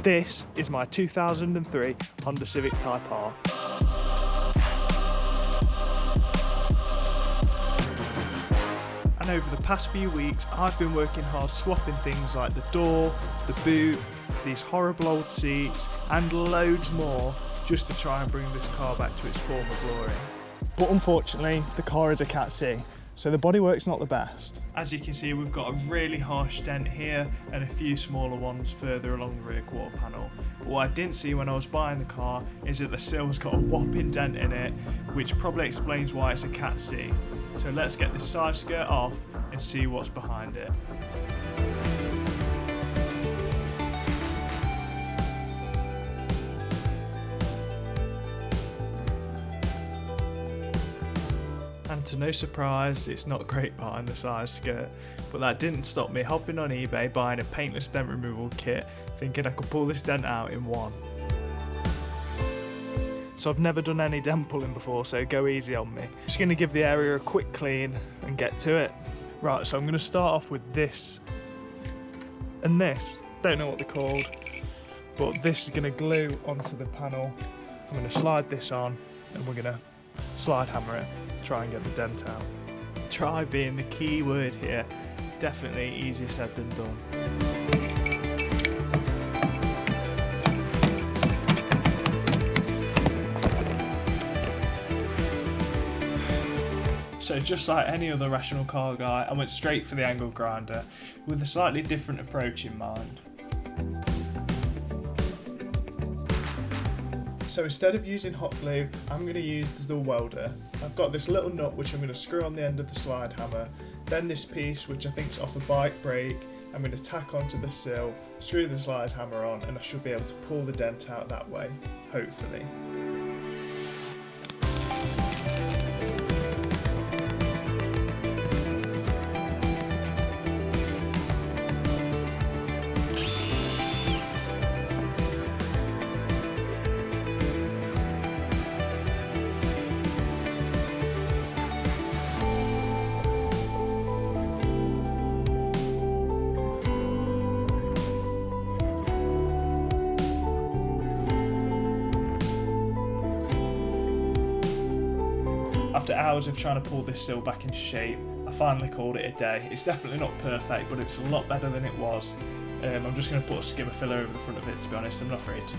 This is my 2003 Honda Civic Type R. And over the past few weeks, I've been working hard swapping things like the door, the boot, these horrible old seats, and loads more, just to try and bring this car back to its former glory. But unfortunately, the car is a Cat C, so the bodywork's not the best. As you can see, we've got a really harsh dent here and a few smaller ones further along the rear quarter panel. But what I didn't see when I was buying the car is that the sill's got a whopping dent in it, which probably explains why it's a Cat C. So let's get the side skirt off and see what's behind it. And to no surprise, it's not great behind the side skirt, but that didn't stop me hopping on eBay buying a paintless dent removal kit, thinking I could pull this dent out in one. So I've never done any dent pulling before, so go easy on me. Just going to give the area a quick clean and get to it. Right, so I'm going to start off with this and this. Don't know what they're called, but this is going to glue onto the panel. I'm going to slide this on and we're going to slide hammer it, try and get the dent out. Try being the key word here. Definitely easier said than done. So just like any other rational car guy, I went straight for the angle grinder with a slightly different approach in mind. So instead of using hot glue, I'm going to use the welder. I've got this little nut which I'm going to screw on the end of the slide hammer, then this piece which I think is off a bike brake, I'm going to tack onto the sill, screw the slide hammer on, and I should be able to pull the dent out that way, hopefully. After hours of trying to pull this sill back into shape, I finally called it a day. It's definitely not perfect, but it's a lot better than it was. I'm just going to put a skim of filler over the front of it, to be honest. I'm not afraid to.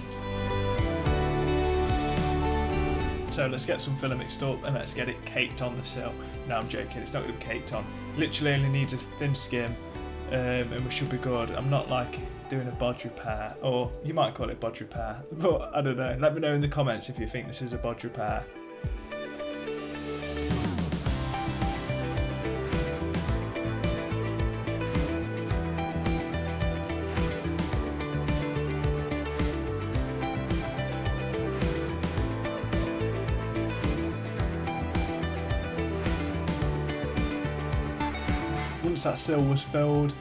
So let's get some filler mixed up and let's get it caked on the sill. No, I'm joking, it's not going to be caked on. Literally only needs a thin skim and we should be good. I'm not like doing a bodge repair, or you might call it bodge repair, but I don't know. Let me know in the comments if you think this is a bodge repair. Once that sill was filled,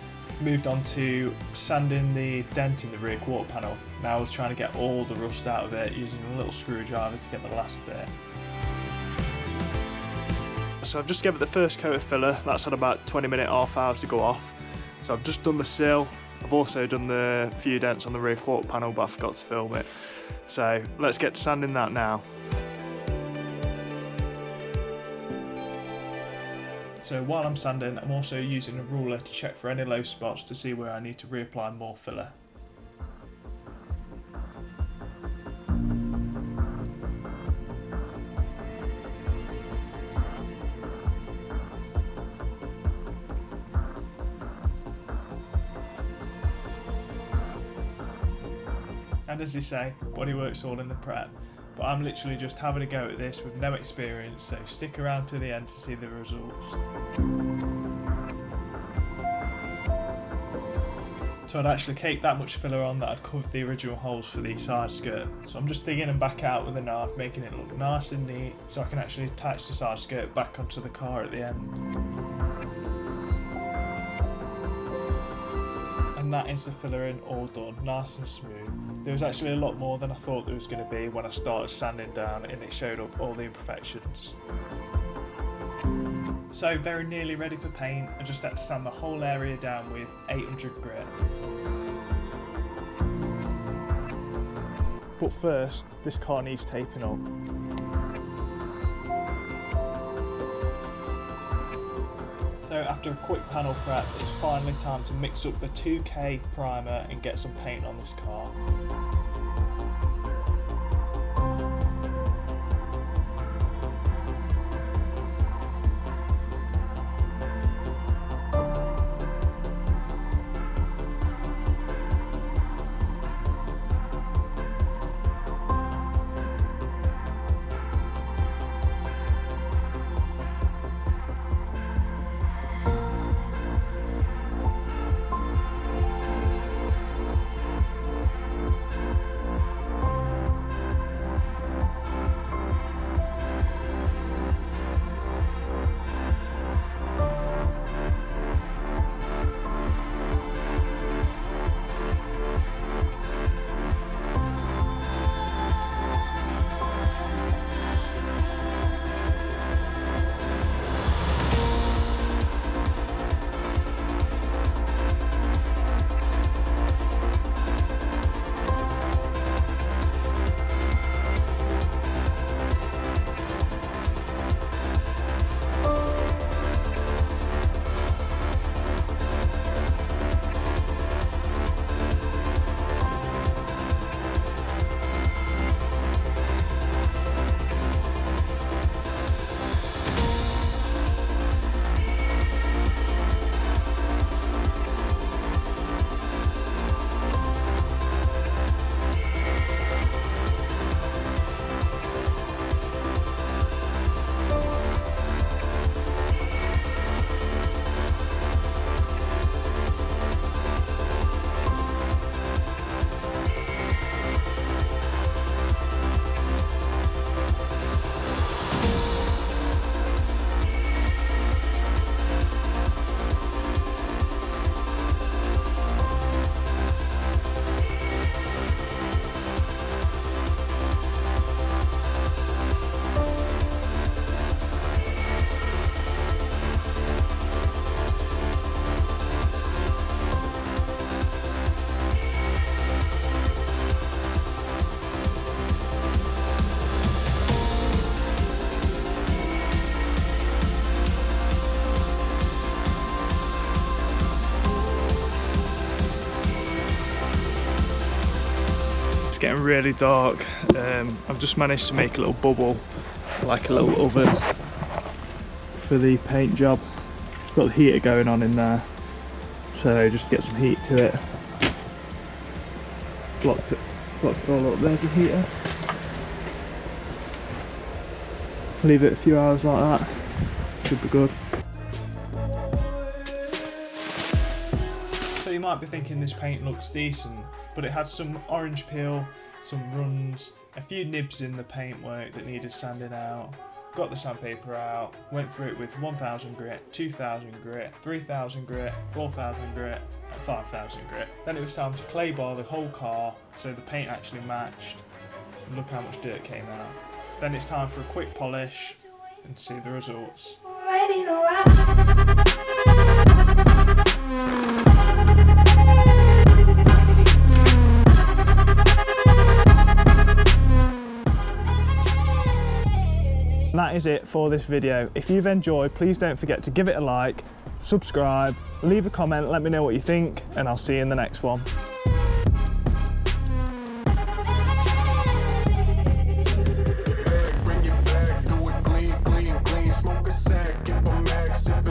moved on to sanding the dent in the rear quarter panel. Now I was trying to get all the rust out of it using a little screwdriver to get the last bit. So I've just given it the first coat of filler. That's had about 20-minute, half hour to go off. So I've just done the sill. I've also done the few dents on the rear quarter panel, but I forgot to film it. So let's get to sanding that now. So while I'm sanding, I'm also using a ruler to check for any low spots to see where I need to reapply more filler. And as they say, bodywork's all in the prep. But I'm literally just having a go at this with no experience, so stick around to the end to see the results. So I'd actually caked that much filler on that I'd covered the original holes for the side skirt. So I'm just digging them back out with a knife, making it look nice and neat, so I can actually attach the side skirt back onto the car at the end. And that is the filler in all done, nice and smooth. There was actually a lot more than I thought there was going to be when I started sanding down, and it showed up all the imperfections. So very nearly ready for paint. I just had to sand the whole area down with 800 grit. But first, this car needs taping up. So after a quick panel prep, it's finally time to mix up the 2K primer and get some paint on this car. Getting really dark. I've just managed to make a little bubble, like a little oven for the paint job. Got the heater going on in there, so just to get some heat to it. Blocked it all up. There's the heater. Leave it a few hours like that. Should be good. So you might be thinking this paint looks decent, but it had some orange peel, some runs, a few nibs in the paintwork that needed sanding out. Got the sandpaper out, went through it with 1000 grit, 2000 grit, 3000 grit, 4000 grit, and 5000 grit. Then it was time to clay bar the whole car so the paint actually matched. And look how much dirt came out. Then it's time for a quick polish and see the results. That is it for this video. If you've enjoyed, please don't forget to give it a like, subscribe, leave a comment, let me know what you think, and I'll see you in the next one.